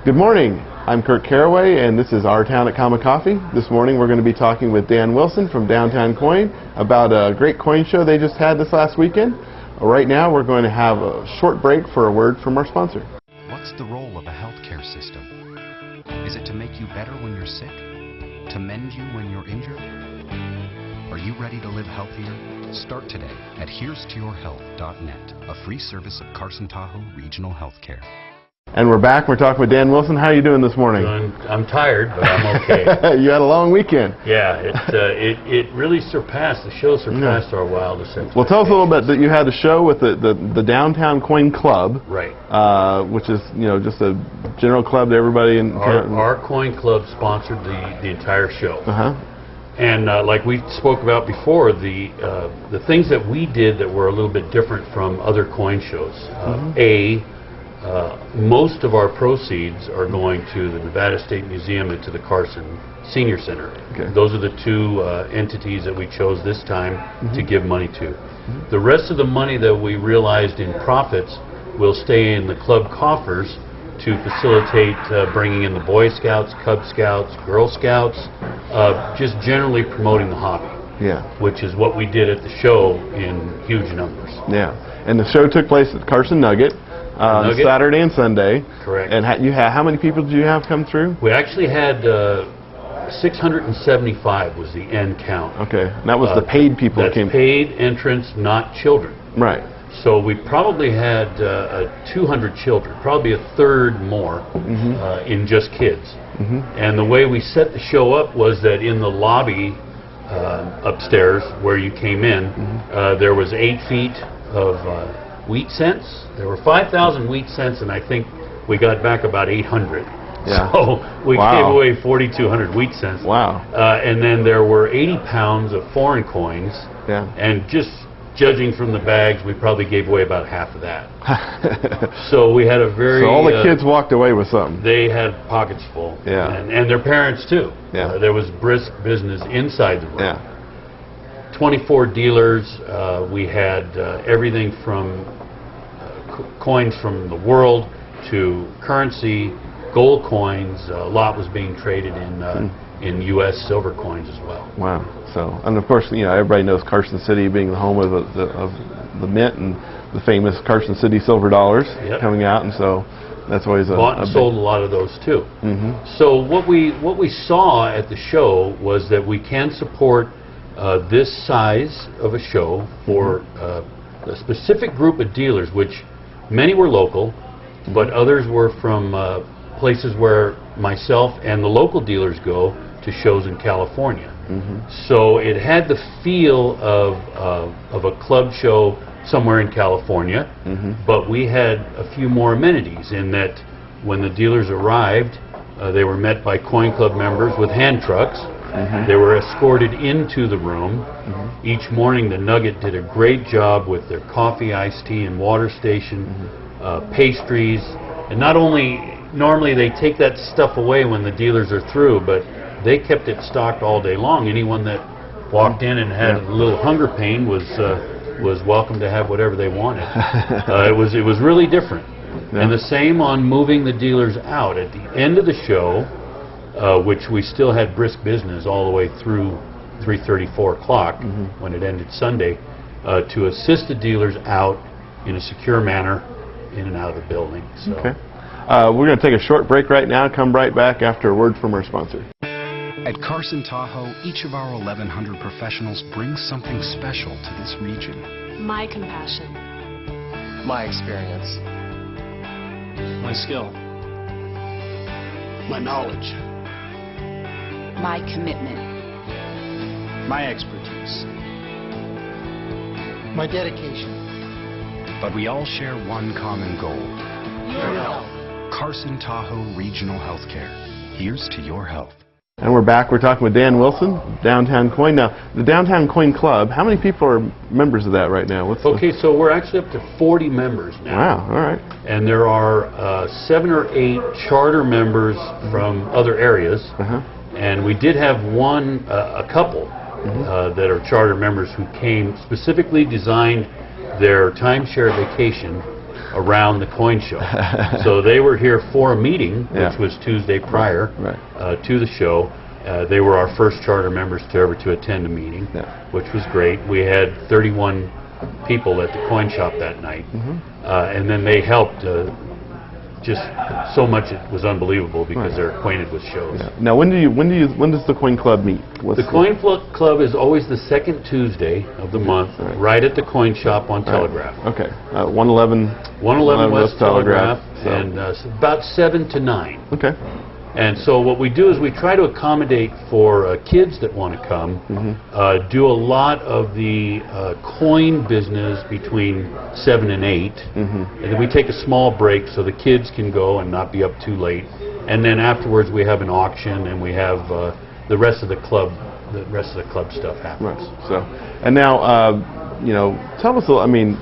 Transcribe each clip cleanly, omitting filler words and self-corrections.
Good morning. I'm Kurt Caraway, and this is Our Town at Comma Coffee. This morning we're going to be talking with Dan Wilson from Downtown Coin about a great coin show they just had this last weekend. Right now we're going to have a short break for a word from our sponsor. What's the role of a healthcare system? Is it to make you better when you're sick? To mend you when you're injured? Are you ready to live healthier? Start today at herestoyourhealth.net, a free service of Carson Tahoe Regional Healthcare. And we're back. We're talking with Dan Wilson. How are you doing this morning? I'm tired, but I'm okay. You had a long weekend. Yeah, it really surpassed, the show surpassed our wildest expectations. Well, tell us a little bit that you had a show with the Downtown Coin Club. Right. Which is, just a general club to everybody in our coin club sponsored the entire show. Uh-huh. And like we spoke about before, the things that we did that were a little bit different from other coin shows. Most of our proceeds are going to the Nevada State Museum and to the Carson Senior Center. Okay. Those are the two entities that we chose this time to give money to. The rest of the money that we realized in profits will stay in the club coffers to facilitate bringing in the Boy Scouts, Cub Scouts, Girl Scouts, just generally promoting the hobby. Yeah. Which is what we did at the show in huge numbers. Yeah. And the show took place at Carson Nugget. Saturday and Sunday. Correct. And how many people did you have come through? We actually had 675 was the end count. Okay. And that was the paid people that came. That's paid entrance, not children. Right. So we probably had 200 children, probably a third more in just kids. And the way we set the show up was that in the lobby upstairs where you came in, there was 8 feet of wheat cents. There were 5,000 wheat cents, and I think we got back about 800. Yeah. So we gave away 4,200 wheat cents. Wow. And then there were 80 pounds of foreign coins. Yeah. And just judging from the bags, we probably gave away about half of that. So we had a very... So all the kids walked away with something. They had pockets full. Yeah. And their parents, too. Yeah. There was brisk business inside the room. Yeah. 24 dealers. We had everything from coins from the world to currency, gold coins. A lot was being traded in U.S. silver coins as well. Wow. So, and of course, everybody knows Carson City being the home of the mint and the famous Carson City silver dollars coming out, and so that's always bought and sold a lot of those too. So what we saw at the show was that we can support this size of a show for a specific group of dealers, which many were local, but others were from places where myself and the local dealers go to shows in California. So it had the feel of a club show somewhere in California, but we had a few more amenities in that when the dealers arrived, they were met by coin club members with hand trucks. They were escorted into the room. Each morning the Nugget did a great job with their coffee, iced tea, and water station, pastries. And not only, normally they take that stuff away when the dealers are through, but they kept it stocked all day long. Anyone that walked in and had a little hunger pain was welcome to have whatever they wanted. It was really different. And the same on moving the dealers out. At the end of the show, which we still had brisk business all the way through 3:30, 4 o'clock when it ended Sunday, to assist the dealers out in a secure manner in and out of the building. So. Okay. We're going to take a short break right now, come right back after a word from our sponsor. At Carson Tahoe, each of our 1,100 professionals brings something special to this region. My compassion. My experience. My skill. My knowledge. My commitment. My expertise. My dedication. But we all share one common goal. Your health. Carson Tahoe Regional Healthcare. Here's to your health. And we're back. We're talking with Dan Wilson, Downtown Coin. Now, the Downtown Coin Club, how many people are members of that right now? Okay, so we're actually up to 40 members now. Wow, all right. And there are 7 or 8 charter members from other areas. And we did have a couple that are charter members who came specifically designed their timeshare vacation around the coin show. So they were here for a meeting, Yeah. which was Tuesday prior Right. to the show. They were our first charter members to ever to attend a meeting, Yeah. which was great. We had 31 people at the coin shop that night, and then they helped just so much. It was unbelievable because they're acquainted with shows. Yeah. Now, when does the Coin Club meet? The Coin Club is always the second Tuesday of the month, right at the coin shop on Telegraph. Okay. 111. 111 West Telegraph, so. and about 7 to 9. Okay. And so what we do is we try to accommodate for kids that want to come, do a lot of the coin business between 7 and 8, and then we take a small break so the kids can go and not be up too late. And then afterwards we have an auction, and we have the rest of the club stuff happens. Right. So, and now, you know, tell us a little. I mean,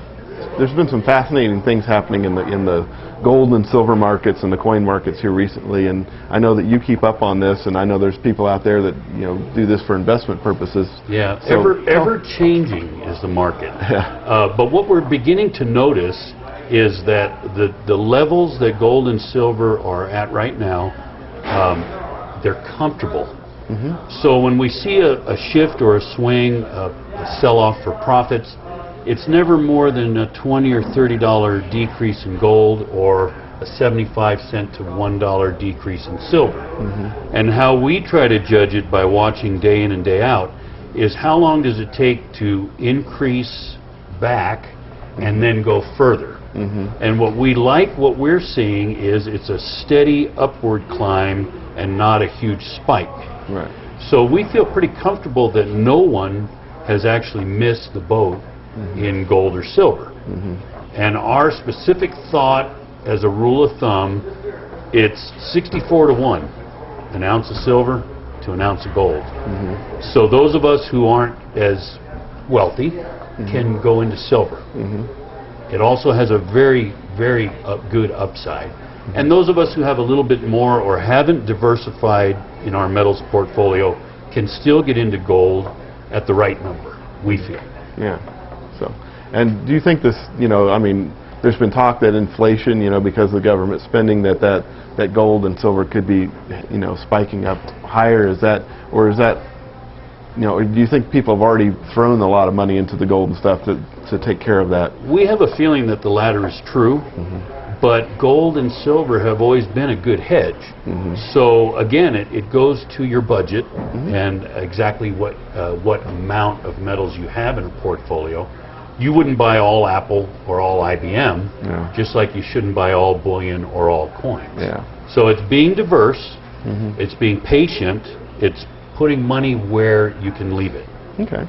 there's been some fascinating things happening in the gold and silver markets and the coin markets here recently, and I know that you keep up on this, and I know there's people out there that, you know, do this for investment purposes. Yeah, So, ever changing is the market. Yeah. But what we're beginning to notice is that the levels that gold and silver are at right now, they're comfortable. So when we see a shift or a swing, a sell-off for profits, it's never more than a $20 or $30 decrease in gold or a 75-cent to $1 decrease in silver. And how we try to judge it by watching day in and day out is how long does it take to increase back and then go further. And what we're seeing is it's a steady upward climb and not a huge spike. Right. So we feel pretty comfortable that no one has actually missed the boat in gold or silver. And our specific thought, as a rule of thumb, it's 64 to 1, an ounce of silver to an ounce of gold. So those of us who aren't as wealthy can go into silver. It also has a very, very good upside. And those of us who have a little bit more or haven't diversified in our metals portfolio can still get into gold at the right number, we feel. Yeah. So, and do you think this, you know, I mean, there's been talk that inflation, you know, because of the government spending, that gold and silver could be, you know, spiking up higher. Is that, you know, or do you think people have already thrown a lot of money into the gold and stuff to take care of that? We have a feeling that the latter is true. But gold and silver have always been a good hedge. So again, it goes to your budget and exactly what amount of metals you have in a portfolio. You wouldn't buy all Apple or all IBM, just like you shouldn't buy all bullion or all coins. So it's being diverse, it's being patient, it's putting money where you can leave it. Okay.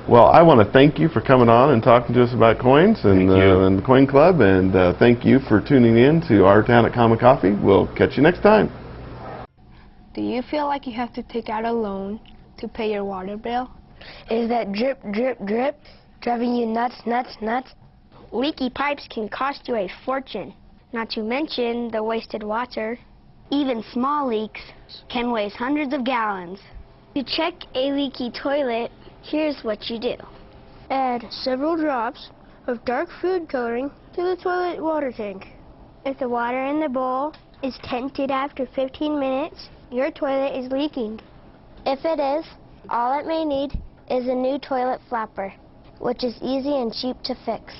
Well, I want to thank you for coming on and talking to us about coins and the Coin Club, and thank you for tuning in to Our Town at Common Coffee. We'll catch you next time. Do you feel like you have to take out a loan to pay your water bill? Is that drip, drip, drip driving you nuts, nuts, nuts? Leaky pipes can cost you a fortune, not to mention the wasted water. Even small leaks can waste hundreds of gallons. To check a leaky toilet, here's what you do. Add several drops of dark food coloring to the toilet water tank. If the water in the bowl is tinted after 15 minutes, your toilet is leaking. If it is, all it may need is a new toilet flapper, which is easy and cheap to fix.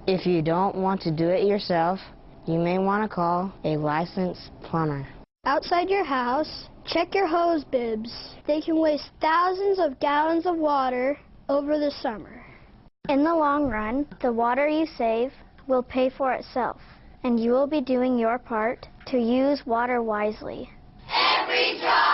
If you don't want to do it yourself, you may want to call a licensed plumber. Outside your house, check your hose bibs. They can waste thousands of gallons of water over the summer. In the long run, the water you save will pay for itself, and you will be doing your part to use water wisely. Every drop